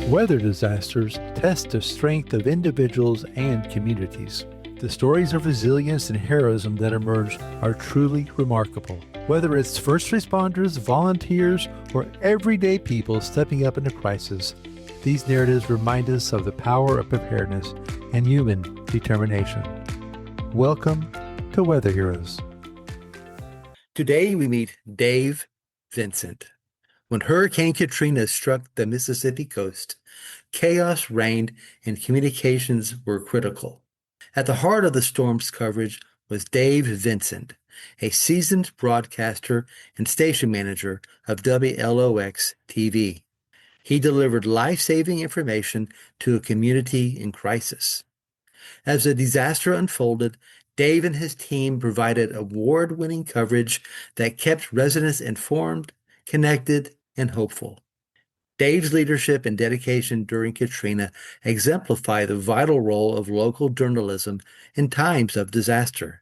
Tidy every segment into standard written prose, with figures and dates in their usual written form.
Weather disasters test the strength of individuals and communities. The stories of resilience and heroism that emerge are truly remarkable. Whether it's first responders, volunteers, or everyday people stepping up in a crisis, these narratives remind us of the power of preparedness and human determination. Welcome to Weather Heroes. Today we meet Dave Vincent. When Hurricane Katrina struck the Mississippi coast, chaos reigned and communications were critical. At the heart of the storm's coverage was Dave Vincent, a seasoned broadcaster and station manager of WLOX-TV. He delivered life-saving information to a community in crisis. As the disaster unfolded, Dave and his team provided award-winning coverage that kept residents informed, connected, and hopeful. Dave's leadership and dedication during Katrina exemplify the vital role of local journalism in times of disaster.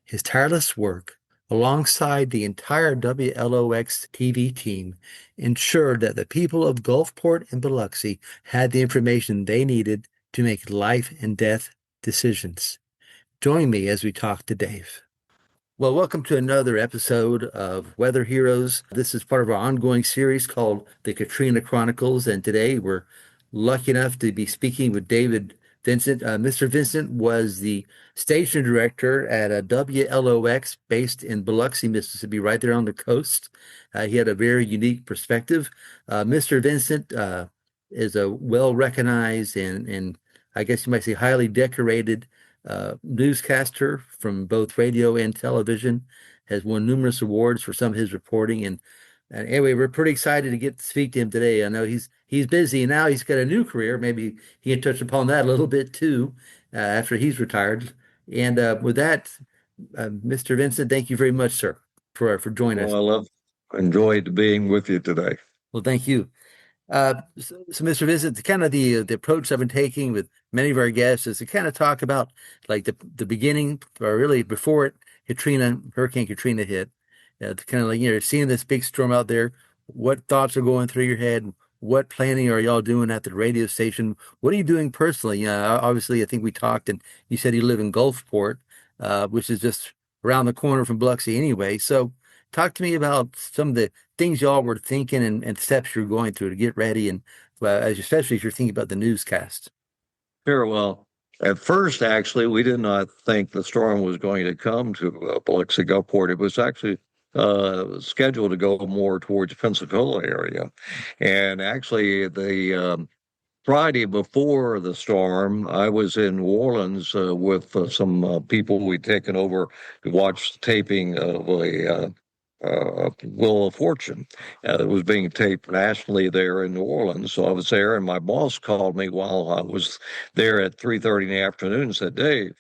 His tireless work, alongside the entire WLOX-TV team, ensured that the people of Gulfport and Biloxi had the information they needed to make life and death decisions. Join me as we talk to Dave. Well, welcome to another episode of Weather Heroes. This is part of our ongoing series called the Katrina Chronicles, and today we're lucky enough to be speaking with David Vincent. Mr. Vincent was the station director at a WLOX based in Biloxi, Mississippi, right there on the coast. He had a very unique perspective. Mr. Vincent is a well-recognized and I guess you might say highly decorated newscaster from both radio and television, has won numerous awards for some of his reporting. And anyway, we're pretty excited to get to speak to him today. I know he's busy, and now he's got a new career. Maybe he can touch upon that a little bit too after he's retired. And with that, Mr. Vincent, thank you very much, sir, for joining us. Enjoyed being with you today. Well, thank you. So Mr. Vincent, kind of the approach I've been taking with many of our guests is to kind of talk about like the beginning, or really before Hurricane Katrina hit, to kind of like, seeing this big storm out there, what thoughts are going through your head? What planning are y'all doing at the radio station? What are you doing personally? Obviously, I think we talked, and you said you live in Gulfport, which is just around the corner from Biloxi anyway. So talk to me about some of the things y'all were thinking and steps you're going through to get ready, and especially if you're thinking about the newscast. Sure. Well, at first, actually, we did not think the storm was going to come to Biloxi Gulfport. It was actually scheduled to go more towards Pensacola area. And actually, the Friday before the storm, I was in New Orleans with some people we'd taken over to watch the taping of a Wheel of Fortune that was being taped nationally there in New Orleans. So I was there, and my boss called me while I was there at 3:30 in the afternoon and said, "Dave,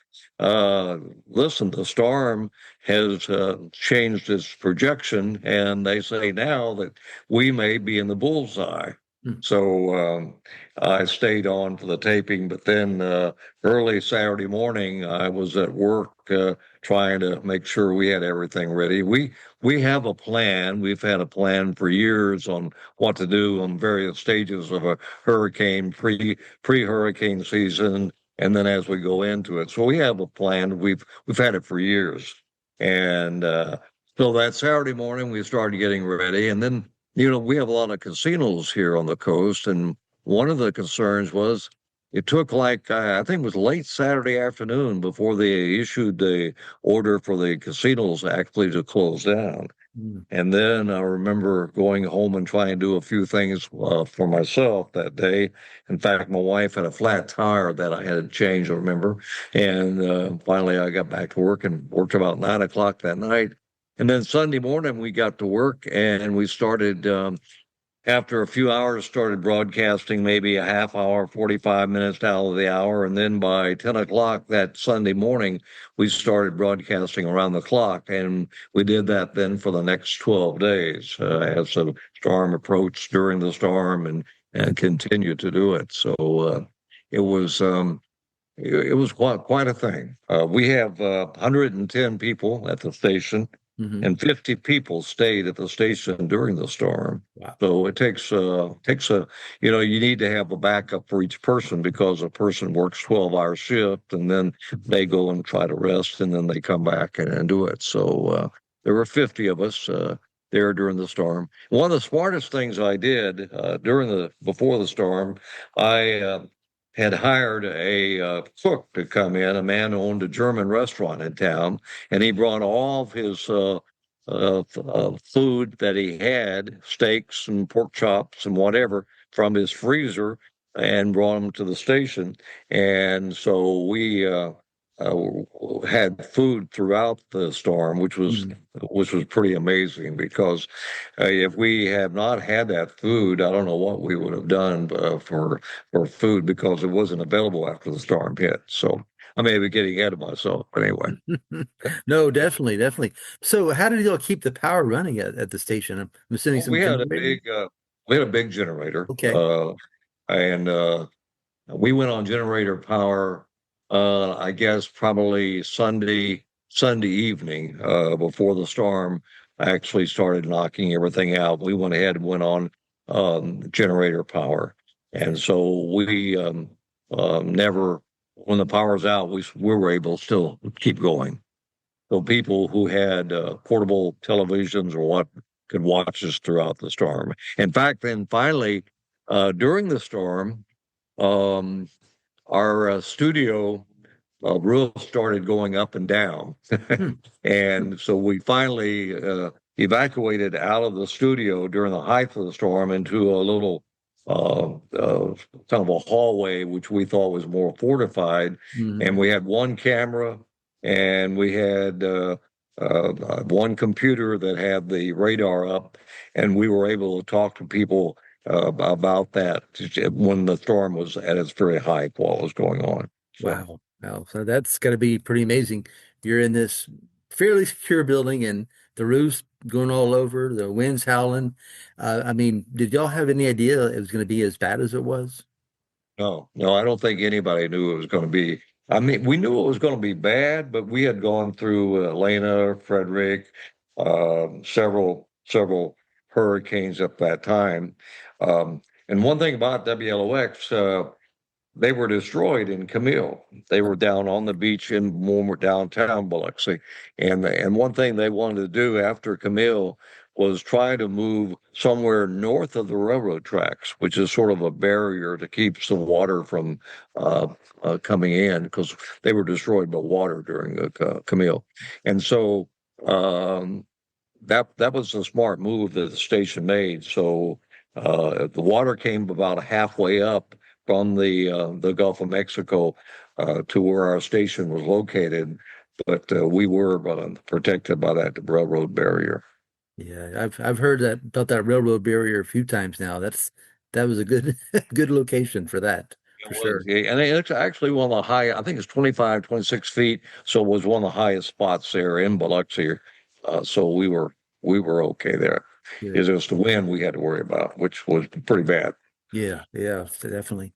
listen, the storm has changed its projection, and they say now that we may be in the bullseye." So I stayed on for the taping, but then early Saturday morning, I was at work trying to make sure we had everything ready. We have a plan. We've had a plan for years on what to do on various stages of a hurricane, pre-hurricane season, and then as we go into it. So we have a plan. We've had it for years. And so that Saturday morning, we started getting ready, and then we have a lot of casinos here on the coast, and one of the concerns was it took I think it was late Saturday afternoon before they issued the order for the casinos actually to close down. And then I remember going home and trying to do a few things for myself that day. In fact, my wife had a flat tire that I had to change, I remember. And finally I got back to work and worked about 9 o'clock that night. And then Sunday morning, we got to work, and we started, after a few hours, started broadcasting maybe a half hour, 45 minutes out of the hour. And then by 10 o'clock that Sunday morning, we started broadcasting around the clock. And we did that then for the next 12 days as the storm approached, during the storm, and continued to do it. So it was quite a thing. We have 110 people at the station. and 50 people stayed at the station during the storm. Wow. So it takes a you need to have a backup for each person because a person works 12-hour shift and then they go and try to rest and then they come back and do it. So there were 50 of us there during the storm. One of the smartest things I did before the storm, I had hired a cook to come in. A man who owned a German restaurant in town, and he brought all of his food that he had, steaks and pork chops and whatever, from his freezer, and brought them to the station. And so we had food throughout the storm, which was pretty amazing because if we had not had that food, I don't know what we would have done for food because it wasn't available after the storm hit. So I may be getting ahead of myself, but anyway. No, definitely, definitely. So how did y'all keep the power running at the station? I'm assuming some We had generator? we had a big generator, Okay. and we went on generator power. I guess probably Sunday evening before the storm actually started knocking everything out. We went ahead and went on generator power, and so we never, when the power's out, we were able to still keep going. So people who had portable televisions or what could watch us throughout the storm. In fact, then finally, during the storm, um, our studio roof started going up and down. And so we finally evacuated out of the studio during the height of the storm into a little kind of a hallway, which we thought was more fortified. And we had one camera and we had one computer that had the radar up, and we were able to talk to people about that when the storm was at its very height while it was going on. So, Wow. Wow. So that's got to be pretty amazing. You're in this fairly secure building and the roof's going all over, the wind's howling. I mean, did y'all have any idea it was going to be as bad as it was? no, I don't think anybody knew it was going to be. I mean, we knew it was going to be bad, but we had gone through Elena, Frederick, several hurricanes at that time. And one thing about WLOX, they were destroyed in Camille. They were down on the beach in more downtown Biloxi. And one thing they wanted to do after Camille was try to move somewhere north of the railroad tracks, which is sort of a barrier to keep some water from coming in because they were destroyed by water during Camille. And so that was a smart move that the station made. So the water came about halfway up from the Gulf of Mexico to where our station was located, but we were protected by that railroad barrier. Yeah, I've heard that about that railroad barrier a few times now. That was a good good location for that, for sure. Yeah, and it's actually one of the high, I think it's 25, 26 feet, so it was one of the highest spots there in Biloxi. So we were okay there. Yeah. It's just the wind we had to worry about, which was pretty bad. Yeah, yeah, definitely.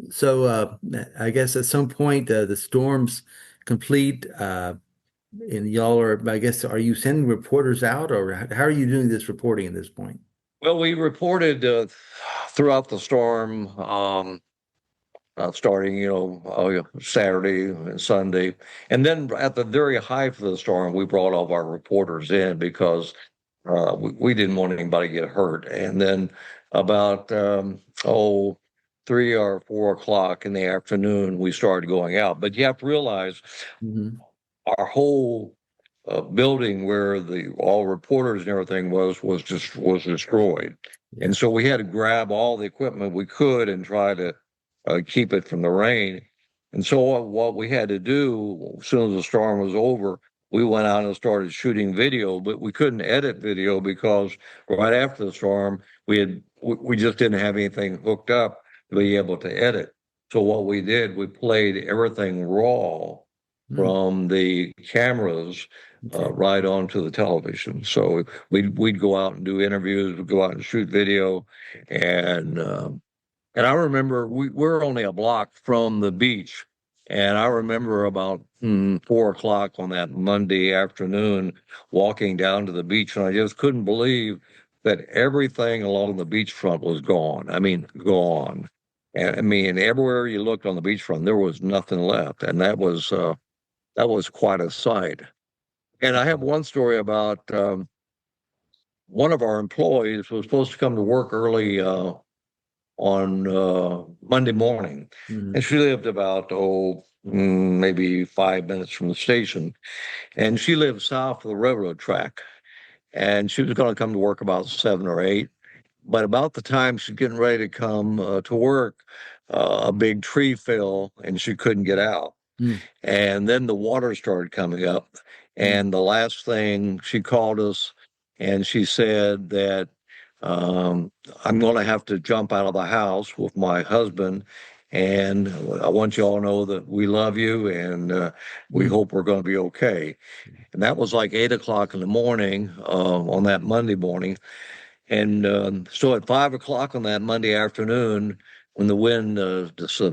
So I guess at some point the storm's complete, and y'all are, I guess, are you sending reporters out, or how are you doing this reporting at this point? Well, we reported throughout the storm, starting, Saturday and Sunday. And then at the very height of the storm, we brought all of our reporters in because we didn't want anybody to get hurt. And then about, 3 or 4 o'clock in the afternoon, we started going out. But you have to realize our whole building where all reporters and everything was destroyed. Yeah. And so we had to grab all the equipment we could and try to keep it from the rain. And so what we had to do as soon as the storm was over, we went out and started shooting video, but we couldn't edit video because right after the storm, we just didn't have anything hooked up to be able to edit. So what we did, we played everything raw from the cameras right onto the television. So we'd go out and do interviews, we'd go out and shoot video, and I remember we're only a block from the beach, And I remember about 4 o'clock on that Monday afternoon walking down to the beach, and I just couldn't believe that everything along the beachfront was gone. I mean, gone. And I mean, everywhere you looked on the beachfront, there was nothing left, and that was quite a sight. And I have one story about one of our employees was supposed to come to work early on Monday morning, Mhm. and she lived about maybe 5 minutes from the station, and she lived south of the railroad track, and she was going to come to work about 7 or 8. But about the time she's getting ready to come to work, a big tree fell and she couldn't get out. Mm. And then the water started coming up. Mm. And the last thing she called us and she said that um, I'm going to have to jump out of the house with my husband. And I want you all to know that we love you and we Mm. hope we're going to be okay. And that was like 8 o'clock in the morning on that Monday morning. And so at 5 o'clock on that Monday afternoon, when the wind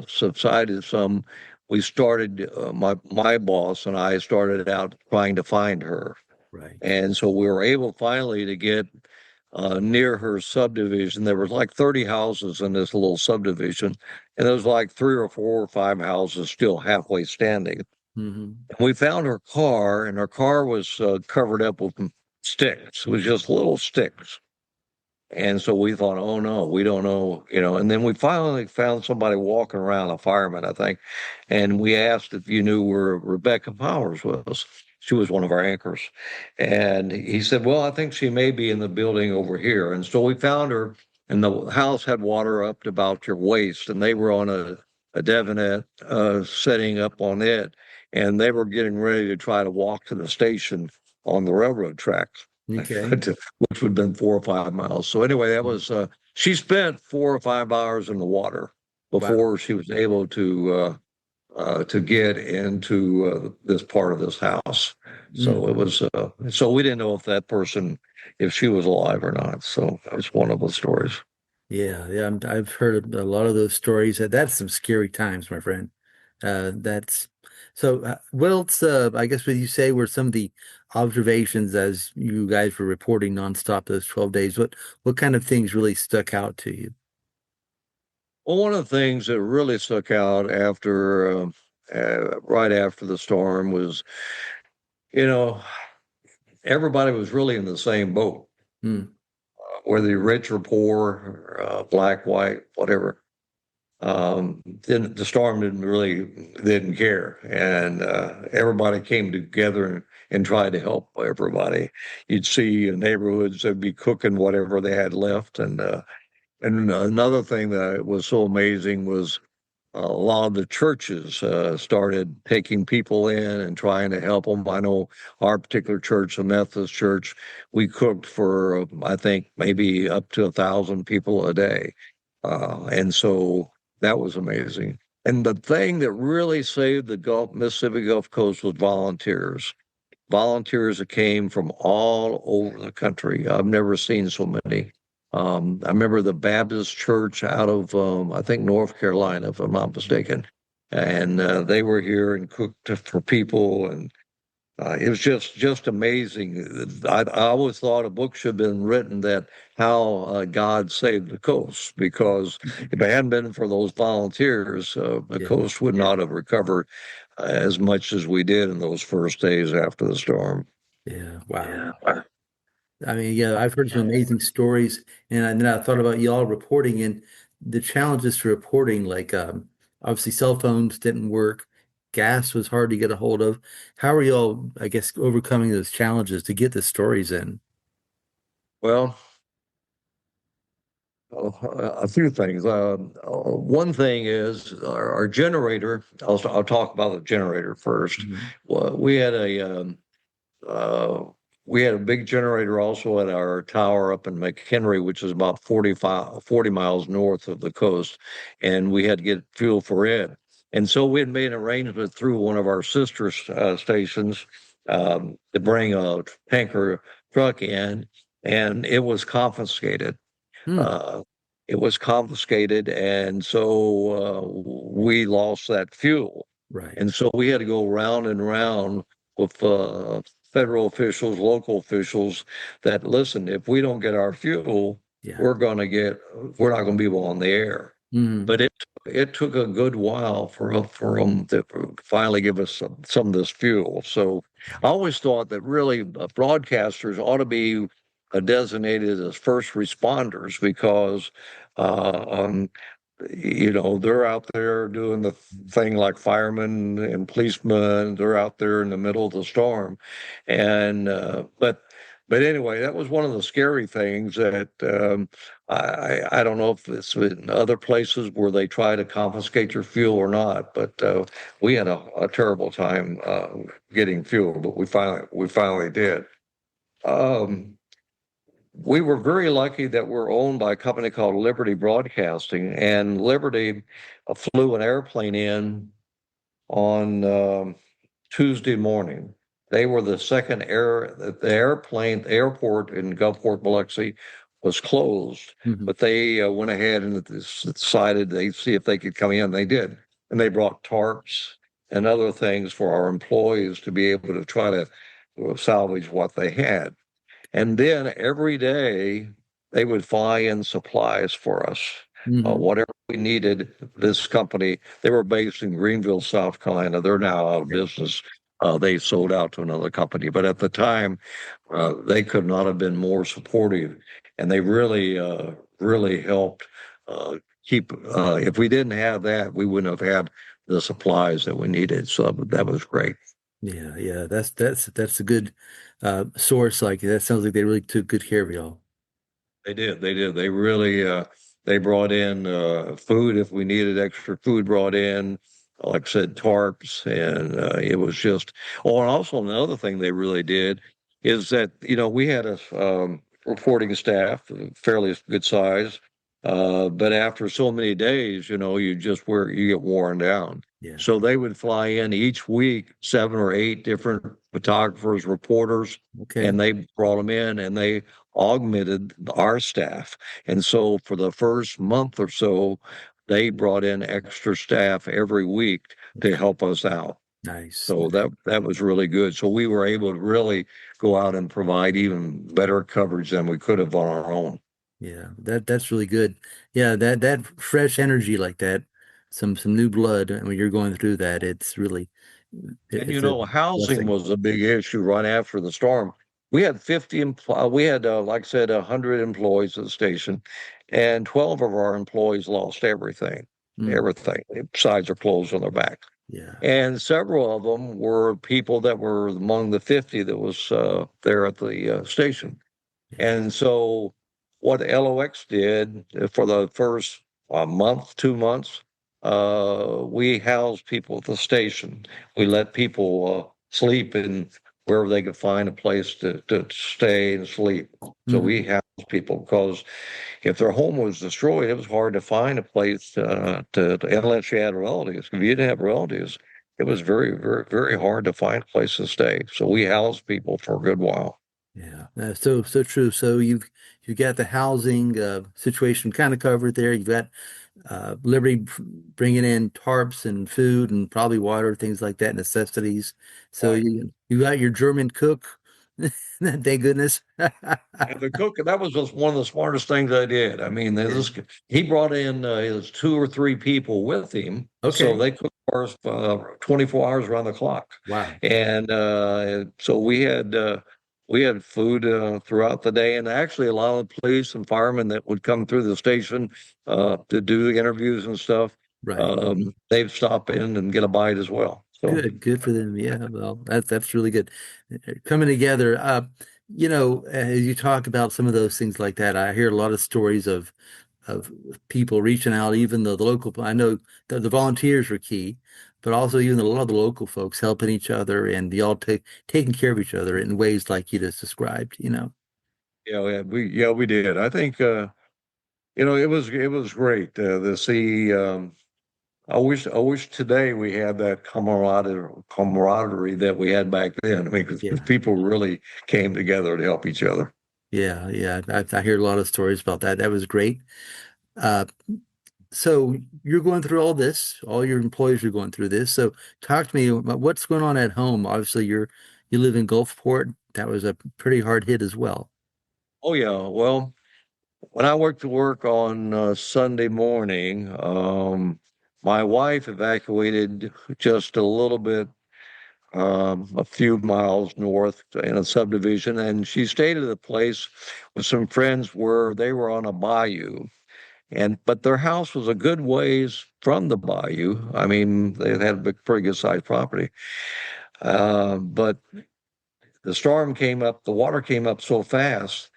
subsided some, we started, my boss and I started out trying to find her. Right. And so we were able finally to get near her subdivision. There was like 30 houses in this little subdivision, and there was like 3 or 4 or 5 houses still halfway standing. Mm-hmm. And we found her car, and her car was covered up with sticks. It was just little sticks. And so we thought, oh no, we don't know, you know. And then we finally found somebody walking around, a fireman, I think. And we asked if you knew where Rebecca Powers was. She was one of our anchors. And he said, well, I think she may be in the building over here. And so we found her, and the house had water up to about your waist. And they were on a Devonet setting up on it. And they were getting ready to try to walk to the station on the railroad tracks. Okay. Which would have been 4 or 5 miles. So anyway, that was she spent 4 or 5 hours in the water Wow. before she was able to get into this part of this house. So Mm. it was so we didn't know if that person, if she was alive or not. So that was one of the stories. Yeah, yeah, I've heard a lot of those stories. That's some scary times, my friend. That's so. What else? I guess would you say were some of the observations as you guys were reporting nonstop those 12 days? What kind of things really stuck out to you? Well, one of the things that really stuck out after right after the storm was, you know, everybody was really in the same boat. Mm. Whether you're rich or poor, black, white, whatever. Then the storm didn't care, and everybody came together and tried to help everybody. You'd see neighborhoods that'd be cooking whatever they had left, and another thing that was so amazing was a lot of the churches started taking people in and trying to help them. I know our particular church, the Methodist Church, we cooked for, I think, maybe up to 1,000 people a day. And so that was amazing. And the thing that really saved the Mississippi Gulf Coast was volunteers. Volunteers that came from all over the country. I've never seen so many. I remember the Baptist church out of, I think, North Carolina, if I'm not mistaken. And they were here and cooked for people. And it was just amazing. I always thought a book should have been written that how God saved the coast, because if it hadn't been for those volunteers, the Yeah. coast would not have recovered as much as we did in those first days after the storm. Yeah. Wow. I mean, yeah, I've heard some amazing stories, and then I thought about y'all reporting and the challenges to reporting. Like, obviously, cell phones didn't work, gas was hard to get a hold of. How are y'all, I guess, overcoming those challenges to get the stories in? Well, a few things. One thing is our generator. I'll talk about the generator first. Mhm. Well, uh, we had a big generator also at our tower up in McHenry, which is about 40 miles north of the coast, and we had to get fuel for it. And so we had made an arrangement through one of our sister stations to bring a tanker truck in, and it was confiscated. Hmm. Uh, it was confiscated, and so we lost that fuel. Right. And so we had to go round and round with federal officials, local officials that listen, if we don't get our fuel, Yeah. we're not going to be on the air. Mm. But it took a good while for them to finally give us some of this fuel. So I always thought that really broadcasters ought to be designated as first responders because they're out there doing the thing like firemen and policemen. They're out there in the middle of the storm, and but anyway, that was one of the scary things that I don't know if it's in other places where they try to confiscate your fuel or not, but we had a terrible time getting fuel, but we finally did. Um, we were very lucky that we're owned by a company called Liberty Broadcasting, and Liberty flew an airplane in on Tuesday morning. They were the second the airport in Gulfport, Biloxi was closed, Mhm. but they went ahead and decided they'd see if they could come in. They did. And they brought tarps and other things for our employees to be able to try to salvage what they had. And then every day they would fly in supplies for us. Mhm. Whatever we needed, this company, they were based in Greenville, South Carolina. They're now out of business. They sold out to another company. But at the time, they could not have been more supportive. And they really helped keep, if we didn't have that, we wouldn't have had the supplies that we needed. So that was great. Yeah, yeah, that's a good source. Like that sounds like they really took good care of y'all. They did. They did. They really they brought in food if we needed extra food brought in. Like I said, tarps, and it was just. Oh, and also another thing they really did is that we had a reporting staff, fairly good size, but after so many days, you get worn down. Yeah. So they would fly in each week, 7 or 8 different photographers, reporters, Okay. and they brought them in, and they augmented our staff. And so for the first month or so, they brought in extra staff every week to help us out. Nice. So that was really good. So we were able to really go out and provide even better coverage than we could have on our own. Yeah, that's really good. Yeah, that fresh energy like that, some new blood, and when you're going through that, it's really And it's a housing blessing. was a big issue right after the storm. We had like I said, 100 employees at the station, and 12 of our employees lost Mm, everything, besides their clothes on their back. yeah. And several of them were people that were among the 50 that was there at the station. Yeah. And so what LOX did for the first month, 2 months, we housed people at the station. We let people sleep in wherever they could find a place to stay and sleep. So Mhm. we housed people because if their home was destroyed, it was hard to find a place unless you had relatives. If you didn't have relatives, it was very, very, very hard to find a place to stay. So we housed people for a good while. Yeah, so true. So you've got the housing situation kind of covered there. You've got Liberty bringing in tarps and food and probably water, things like that, necessities. So Right. you got your German cook. Thank goodness. And the cook, that was just one of the smartest things I did. I mean, Yeah. he brought in his 2 or 3 people with him, so Okay. they cooked for us 24 hours around the clock. Wow. And so we had food throughout the day, and actually a lot of police and firemen that would come through the station to do the interviews and stuff. Right. They'd stop in and get a bite as well. So. Good for them. Yeah, well, that's really good. Coming together. As you talk about some of those things like that, I hear a lot of stories of people reaching out, even the local. I know the volunteers were key, but also even a lot of the local folks helping each other and the all taking care of each other in ways like you just described. Yeah, we did. I think it was great to see. I wish today we had that camaraderie that we had back then. I mean, 'cause Yeah, people really came together to help each other. yeah. I hear a lot of stories about that. That was great. Uh, So you're going through all this, all your employees are going through this. So talk to me about what's going on at home. Obviously, you live in Gulfport. That was a pretty hard hit as well. Oh yeah. Well, when I worked to work on Sunday morning, my wife evacuated just a little bit, a few miles north in a subdivision, and she stayed at a place with some friends where they were on a bayou. But their house was a good ways from the bayou. I mean, they had a pretty good sized property. But the storm came up, the water came up so fast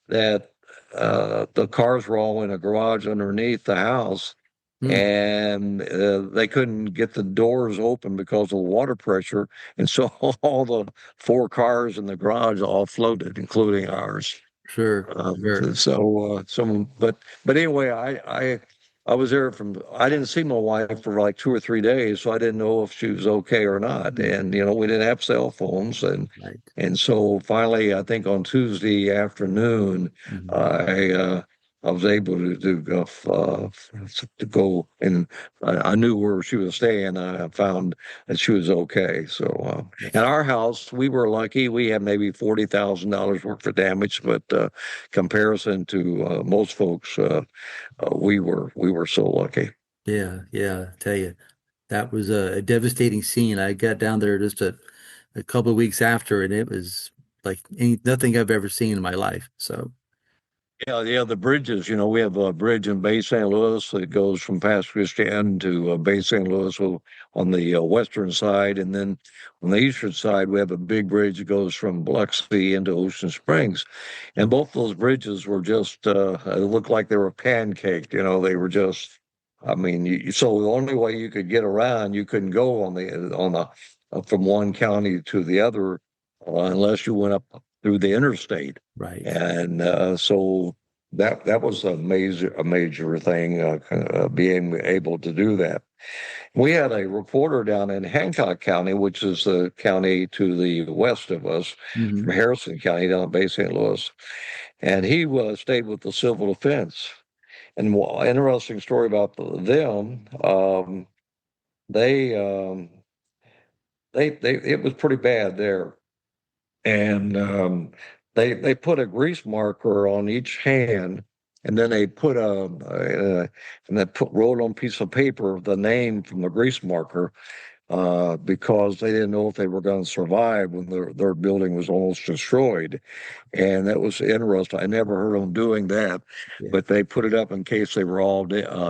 that the cars were all in a garage underneath the house, Hmm, and they couldn't get the doors open because of the water pressure. And so all the four cars in the garage all floated, including ours. sure, sure. But anyway, I was there I didn't see my wife for like 2 or 3 days, so I didn't know if she was okay or not. Hmm, And we didn't have cell phones, right. and so finally, I think on Tuesday afternoon, Mhm. I was able to go, and I knew where she was staying. I found that she was okay. So in That's our house, we were lucky. We had maybe $40,000 worth of damage, but comparison to most folks, we were so lucky. yeah, yeah. I tell you, that was a devastating scene. I got down there just a couple of weeks after, and it was like nothing I've ever seen in my life. So, Yeah, yeah, the bridges. We have a bridge in Bay St. Louis that goes from Pass Christian to Bay St. Louis on the western side. And then on the eastern side, we have a big bridge that goes from Biloxi into Ocean Springs. And both those bridges were just, it looked like they were pancaked. They were just, I mean, so the only way you could get around, you couldn't go from one county to the other unless you went up through the interstate. right. And so that was a major thing, being able to do that. We had a reporter down in Hancock County, which is the county to the west of us, Hmm. from Harrison County down in Bay St. Louis, and he stayed with the civil defense. And interesting story about them. They it was pretty bad there, and they put a grease marker on each hand, and then they put and they wrote on a piece of paper the name from the grease marker, because they didn't know if they were going to survive when their building was almost destroyed. And that was interesting. I never heard them doing that, Yeah, but they put it up in case they were all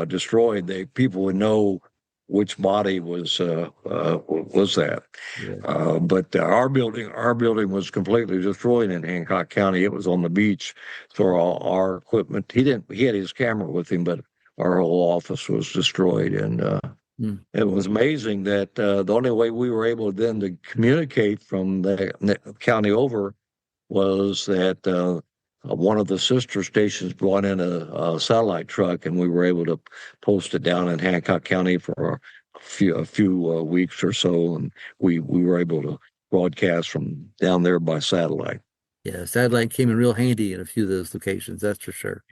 destroyed. People would know which body was that. yeah. But our building was completely destroyed in Hancock County. It was on the beach, so our equipment. He had his camera with him, but our whole office was destroyed, and Hmm. it was amazing that the only way we were able then to communicate from the county over was that one of the sister stations brought in a satellite truck, and we were able to post it down in Hancock County for a few weeks or so, and we were able to broadcast from down there by satellite. Yeah, satellite came in real handy in a few of those locations, that's for sure.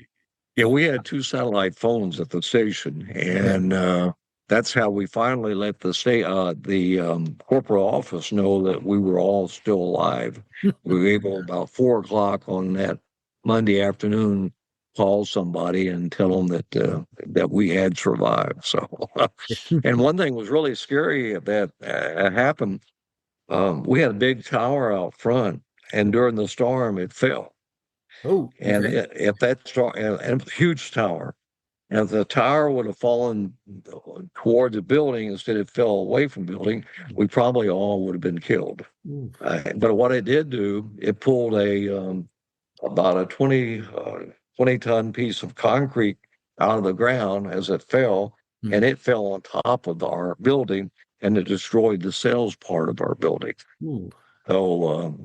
Yeah, we had two satellite phones at the station, Yeah. and that's how we finally let the corporate office know that we were all still alive. We were able about 4 o'clock on that Monday afternoon call somebody and tell them that we had survived. So, and one thing was really scary that happened. We had a big tower out front, and during the storm, it fell. Oh, And okay. if that star and a huge tower, and if the tower would have fallen toward the building instead of fell away from the building, we probably all would have been killed. Ooh. But what it did do, it pulled about a 20-ton piece of concrete out of the ground as it fell, Hmm. and it fell on top of our building, and it destroyed the sales part of our building. Ooh. So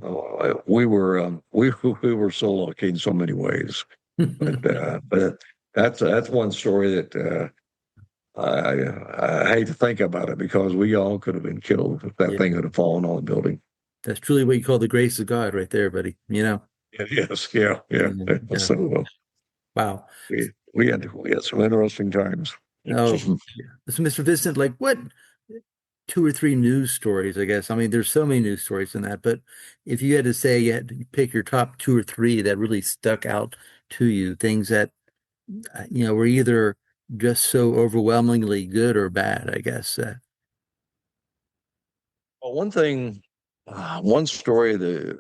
we were so lucky in so many ways. But that's one story that I hate to think about it, because we all could have been killed if that Yeah, thing had have fallen on the building. that's truly what you call the grace of God right there, buddy. Yes, yeah, yeah. Yeah, yeah. So Wow. we had some interesting times. Oh, yeah. So, Mr. Vincent, like what two or three news stories, I guess. I mean, there's so many news stories in that, but if you had to say you had to pick your top two or three that really stuck out to you, things that were either just so overwhelmingly good or bad, I guess. Well, one story,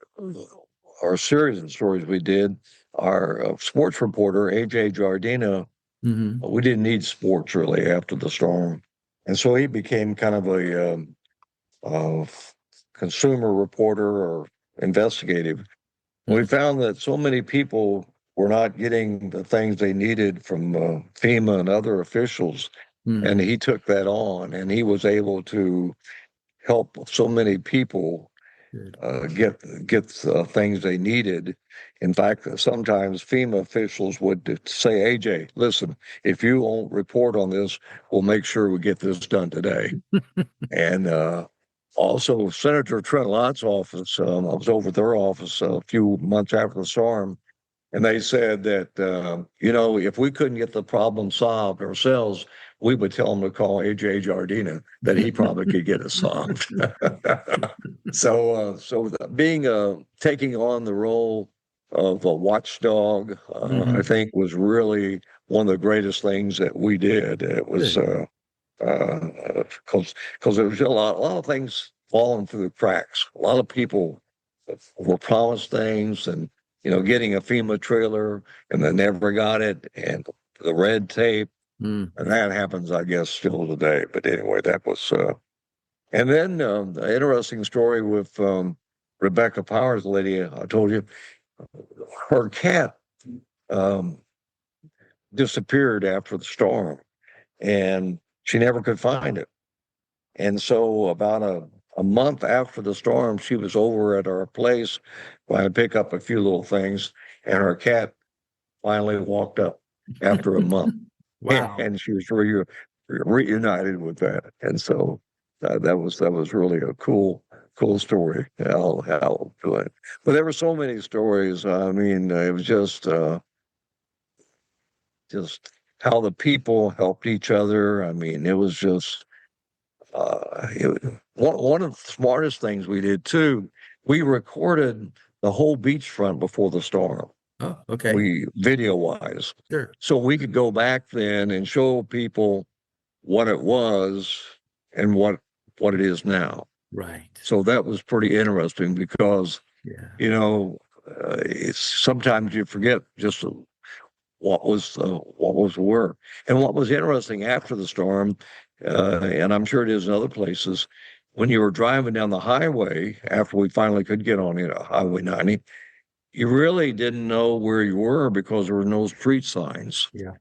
our series of stories we did, our sports reporter, AJ Jardina, Hmm. we didn't need sports really after the storm. And so he became kind of a consumer reporter or investigative. We found that so many people were not getting the things they needed from FEMA and other officials. Hmm. And he took that on and he was able to help so many people Good. get things they needed. In fact, sometimes FEMA officials would say, "AJ, listen, if you won't report on this, we'll make sure we get this done today." And also, Senator Trent Lott's office. I was over at their office a few months after the storm, and they said that, if we couldn't get the problem solved ourselves, we would tell them to call AJ Jardina, that he probably could get it solved. So taking on the role of a watchdog, I Hmm. think was really one of the greatest things that we did. It was Good. Because there was a lot of things falling through the cracks. A lot of people were promised things, and getting a FEMA trailer, and they never got it, and the red tape, Mm. and that happens, I guess, still today. But anyway, that was. And then the interesting story with Rebecca Powers, the lady I told you, her cat um, disappeared after the storm, and she never could find it. And so about a month after the storm, she was over at our place trying to pick up a few little things, and her cat finally walked up after a month, Wow. and she was reunited with that. And so that was really a cool story. How do it? But there were so many stories. I mean, it was just how the people helped each other. I mean, it was just one of the smartest things we did too. We recorded the whole beachfront before the storm. Oh, okay. We video wise, Sure. so we could go back then and show people what it was and what it is now. Right. So that was pretty interesting because Yeah. it's sometimes you forget just what was were. And what was interesting after the storm, and I'm sure it is in other places, when you were driving down the highway after we finally could get on Highway 90, you really didn't know where you were because there were no street signs. Yeah.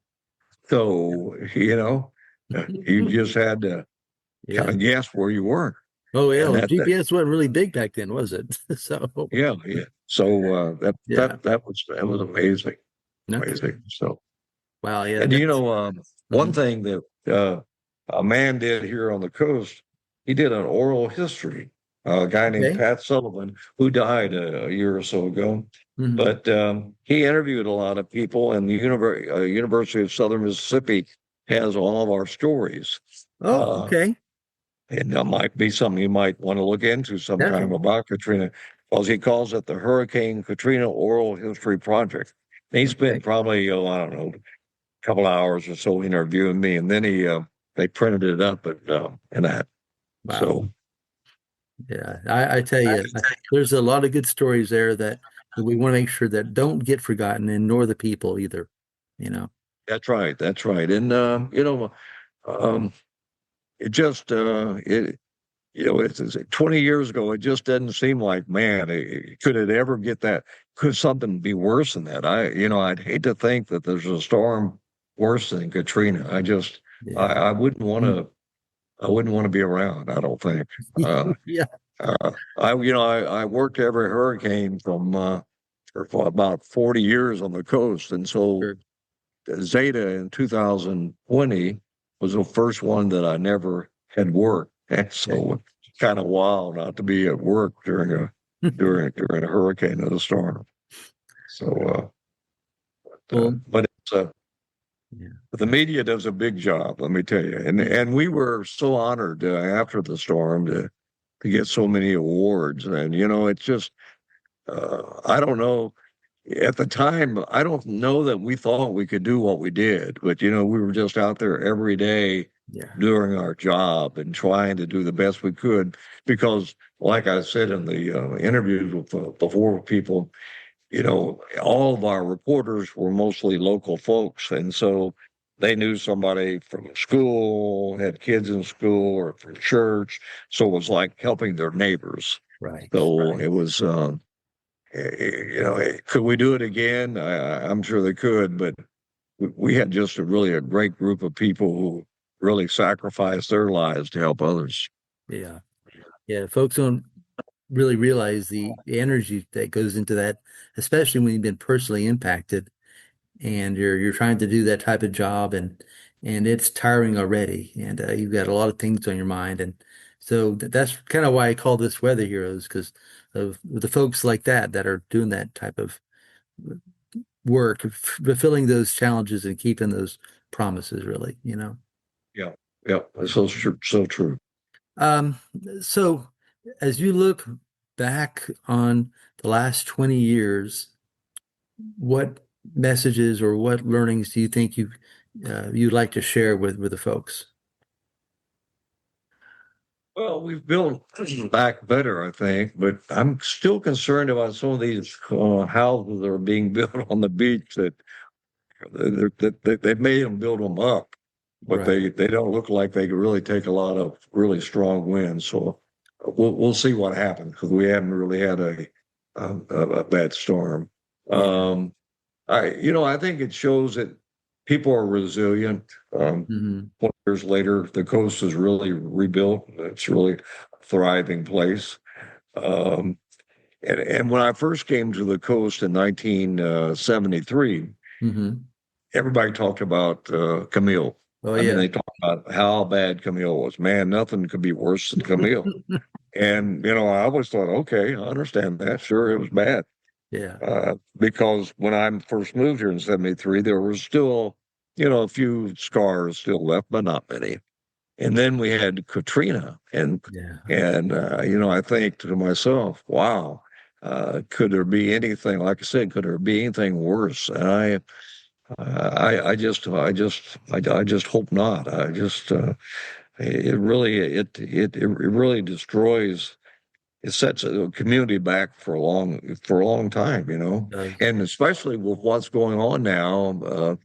So, you just had to kind Yeah. of guess where you were. Oh, yeah. And Well, that GPS wasn't really big back then, was it? So, yeah, yeah. So yeah. that was amazing, Okay. amazing. So, Wow. Yeah. and That's, one mhm. thing that a man did here on the coast, he did an oral history. A guy named Okay. Pat Sullivan, who died a year or so ago, Hmm. but he interviewed a lot of people, and the University of Southern Mississippi has all of our stories. Oh, Uh, okay. and that might be something you might want to look into sometime Definitely. about Katrina, because he calls it the Hurricane Katrina Oral History Project. And he spent Okay. probably, I don't know, a couple hours or so interviewing me, and then they printed it up and that. Wow. So Yeah. I tell you, there's a lot of good stories there that we want to make sure that don't get forgotten, and nor the people either, you know. that's right, that's right. And um, it just it's 20 years ago. It just doesn't seem like, man, could it ever get that? Could something be worse than that? I'd hate to think that there's a storm worse than Katrina. Yeah. I wouldn't want Mm. to. I wouldn't want to be around. I don't think. Uh, Yeah. I worked every hurricane for about 40 years on the coast, and so Sure. Zeta in 2020 was the first one that I never had worked. And Okay. so it's kind of wild not to be at work during a during a hurricane or a storm. So, Well, but it's Yeah. But the media does a big job, let me tell you. And we were so honored after the storm to get so many awards. And, it's just, I don't know. At the time, I don't know that we thought we could do what we did, but we were just out there every day Yeah. doing our job and trying to do the best we could. Because, like I said in the interviews before people, all of our reporters were mostly local folks, and so they knew somebody from school, had kids in school, or from church. So it was like helping their neighbors. Right. So Right. it was. Could we do it again? I'm sure they could, but we had just a great group of people who really sacrificed their lives to help others. Yeah. Yeah. Folks don't really realize the energy that goes into that, especially when you've been personally impacted and you're trying to do that type of job, and it's tiring already, and you've got a lot of things on your mind. And so that's kind of why I call this weather heroes, because of the folks like that are doing that type of work, fulfilling those challenges and keeping those promises, really. Yeah, yeah, that's so true. So true. Um, so as you look back on the last 20 years, what messages or what learnings do you think you'd like to share with the folks? Well, we've built back better, I think, but I'm still concerned about some of these houses that are being built on the beach that they made them build them up, but Right. they don't look like they could really take a lot of really strong winds. So we'll see what happens because we haven't really had a bad storm. Yeah. Um, I think it shows that people are resilient. Hmm. 20 years later, the coast is really rebuilt. It's really a thriving place. Um, and when I first came to the coast in 1973, Hmm. everybody talked about Camille. Oh, I mean, yeah. they talked about how bad Camille was. Man, nothing could be worse than Camille. And, I always thought, okay, I understand that. Sure, it was bad. Yeah. Because when I first moved here in 73, there was still, a few scars still left, but not many. And then we had Katrina, and Yeah. I think to myself, wow, could there be anything? Like I said, could there be anything worse? And I just hope not. It really destroys. It sets a community back for a long time, Does. and especially with what's going on now.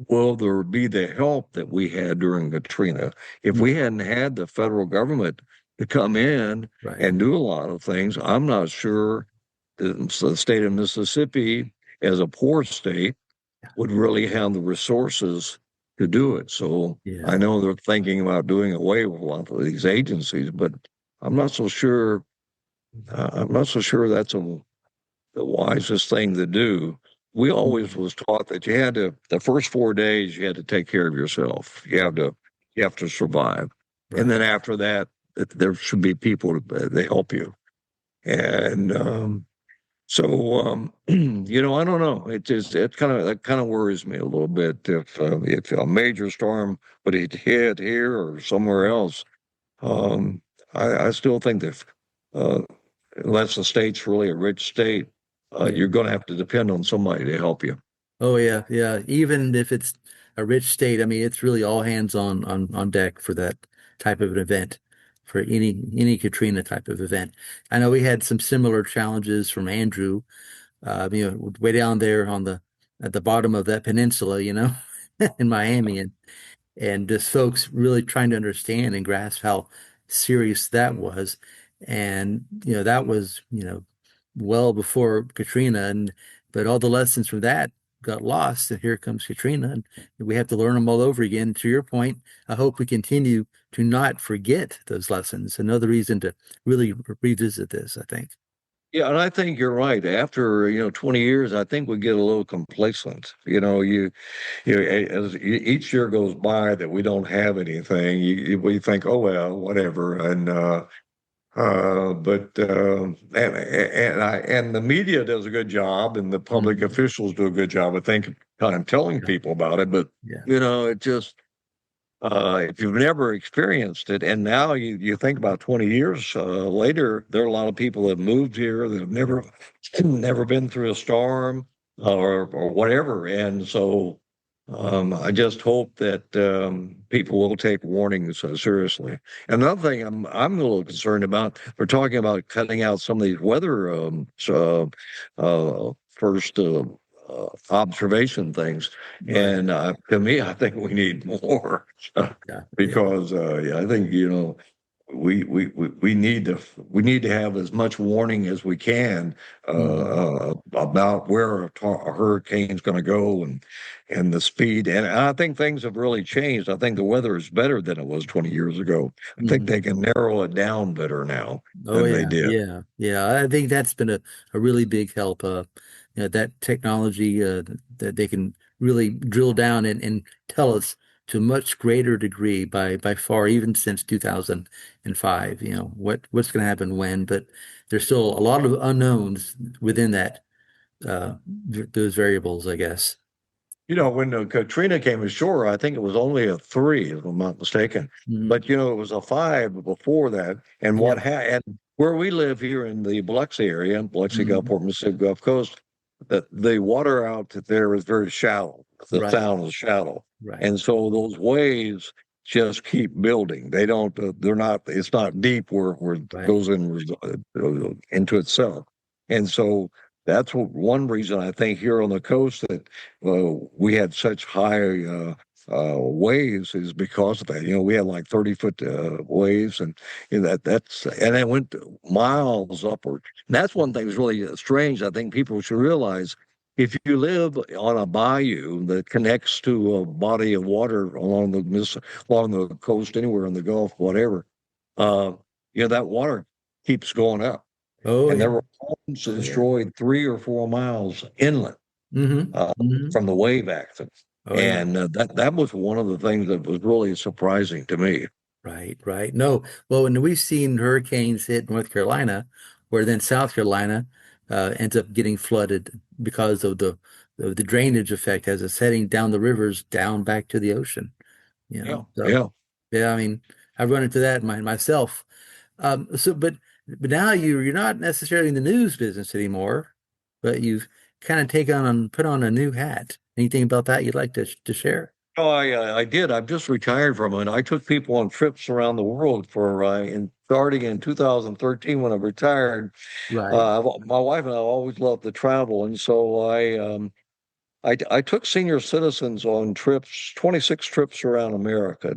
Will there be the help that we had during Katrina? If we hadn't had the federal government to come in Right. and do a lot of things, I'm not sure the state of Mississippi, as a poor state, would really have the resources to do it. So I Yeah. know they're thinking about doing away with a lot of these agencies, but I'm not so sure. I'm not so sure that's the wisest thing to do. We always Mhm. was taught that the first 4 days you had to take care of yourself. You have to survive. And Right. then after that, there should be people to help you. And I don't know. It kind of worries me a little bit if a major storm would hit here or somewhere else. Um, I still think that uh, unless the state's really a rich state, Yeah. you're going to have to depend on somebody to help you. Oh, yeah. Yeah. Even if it's a rich state, I mean, it's really all hands on deck for that type of an event, for any Katrina type of event. I know we had some similar challenges from Andrew, way down there at the bottom of that peninsula, in Miami, and just folks really trying to understand and grasp how serious that was. And, that was, well before Katrina, but all the lessons from that got lost, and here comes Katrina, and we have to learn them all over again. To your point, I hope we continue to not forget those lessons. Another reason to really revisit this, I think. Yeah, and I think you're right. After 20 years, I think we get a little complacent. As each year goes by that we don't have anything, we think, oh well, whatever. And And the media does a good job, and the public officials do a good job, I think, kind of telling people about it. But Yeah. it just if you've never experienced it, and now you think about 20 years later, there are a lot of people that moved here that have never been through a storm or whatever, and so I just hope that people will take warnings seriously. Another thing I'm a little concerned about, we're talking about cutting out some of these weather first observation things. Right. And to me, I think we need more Yeah. because I think we need to have as much warning as we can about where a hurricane's going to go and the speed. And I think things have really changed. I think the weather is better than it was 20 years ago. I think they can narrow it down better now Oh than yeah, they did. yeah. I think that's been a really big help. That technology that they can really drill down and tell us to a much greater degree by far, even since 2005. What's going to happen when, but there's still a lot of unknowns within that those variables, I guess. When Katrina came ashore, I think it was only a 3, if I'm not mistaken. Mhm. But it was a 5 before that. And and where we live here in the Biloxi area, Biloxi, Gulfport, Mississippi Gulf Coast, the water out there is very shallow. The Right. sound is shallow, Right. and so those waves just keep building. They don't. They're not. It's not deep where it Right. goes into itself, and so that's one reason I think here on the coast that we had such high waves is because of that. We had like 30-foot waves, and and it went miles upward. And that's one thing that's really strange. I think people should realize if you live on a bayou that connects to a body of water along the coast, anywhere in the Gulf, whatever, uh, that water keeps going up. Oh And yeah. there were homes destroyed 3 or 4 miles inland Mm-hmm. from the wave action. Oh yeah. And that was one of the things that was really surprising to me. Right, right. No, well, and we've seen hurricanes hit North Carolina, where then South Carolina ends up getting flooded because of the drainage effect as it's heading down the rivers down back to the ocean. Yeah, So yeah. yeah, I mean, I've run into that myself. But now you're not necessarily in the news business anymore, but you've kind of put on a new hat. Anything about that you'd like to share? Oh, I did. I've just retired from it. I took people on trips around the world starting in 2013 when I retired. Right. My wife and I always loved to travel, and so I took senior citizens on trips, 26 trips around America, Yeah.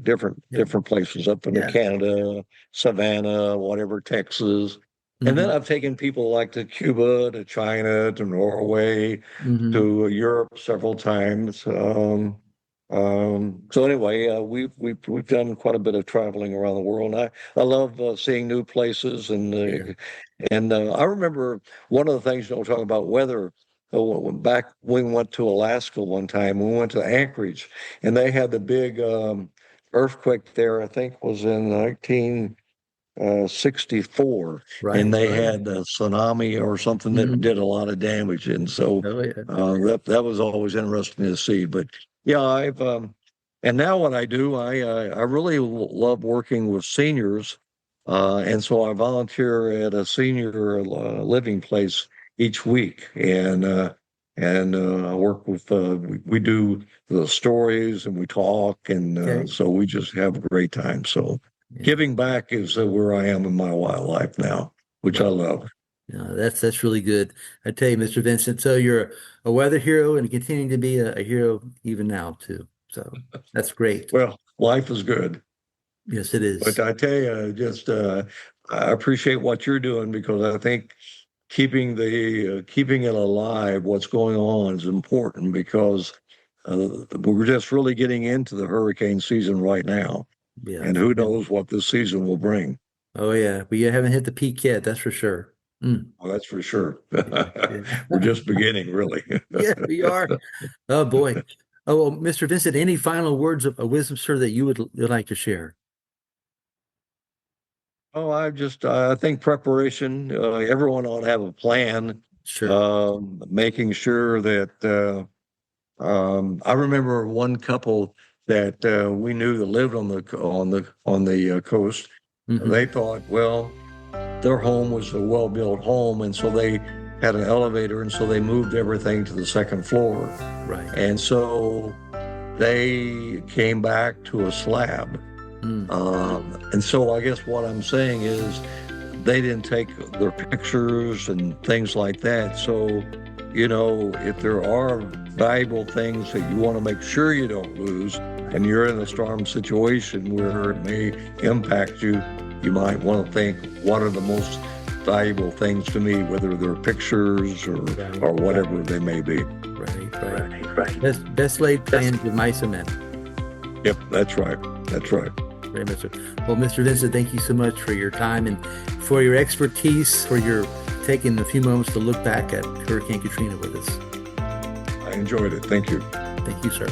different places up into Yeah. Canada, Savannah, whatever, Texas. And then Hmm. I've taken people like to Cuba, to China, to Norway, Hmm. to Europe several times. So anyway, we've done quite a bit of traveling around the world. And I love seeing new places, Yeah. and I remember one of the things talking about weather. Back when we went to Alaska one time, we went to Anchorage, and they had the big earthquake there. I think was in 1964, Right. and they Right. had a tsunami or something that Hmm. did a lot of damage, and so Oh yeah. that was always interesting to see. But yeah, I've and now what I do, I really love working with seniors, and so I volunteer at a senior living place each week, and I work with we do the stories and we talk, and Okay. so we just have a great time. So Yeah. giving back is where I am in my wildlife now, which I Well, love. that's really good. I tell you, Mr. Vincent, so you're a weather hero and continuing to be a hero even now too. So that's great. Well, life is good. Yes, it But is. I tell you, just I appreciate what you're doing because I think keeping it alive, what's going on, is important because we're just really getting into the hurricane season right now, Yeah. and who Yeah. knows what this season will bring. Oh yeah. We haven't hit the peak yet, that's for sure. Mm. Well, that's for sure. Yeah. Yeah. We're just beginning, really. Yeah, we are. Oh boy. Oh, well, Mr. Vincent, any final words of wisdom, sir, that you would like to share? Oh, I think preparation, everyone ought to have a plan, Sure. making sure that, I remember one couple that, we knew that lived on the coast. Mhm. They thought, well, their home was a well-built home, and so they had an elevator, and so they moved everything to the second floor. Right. And so they came back to a slab. Mm. And so I guess what I'm saying is they didn't take their pictures and things like that. So, if there are valuable things that you want to make sure you don't lose, and you're in a storm situation where it may impact you, you might want to think, what are the most valuable things to me, whether they're pictures or whatever they may be. Right. Best laid plans of mice and men. Yep, that's right. That's right. Very much so. Well, Mr. Vincent, thank you so much for your time and for your expertise, for your taking a few moments to look back at Hurricane Katrina with us. I enjoyed it. Thank you. Thank you, sir.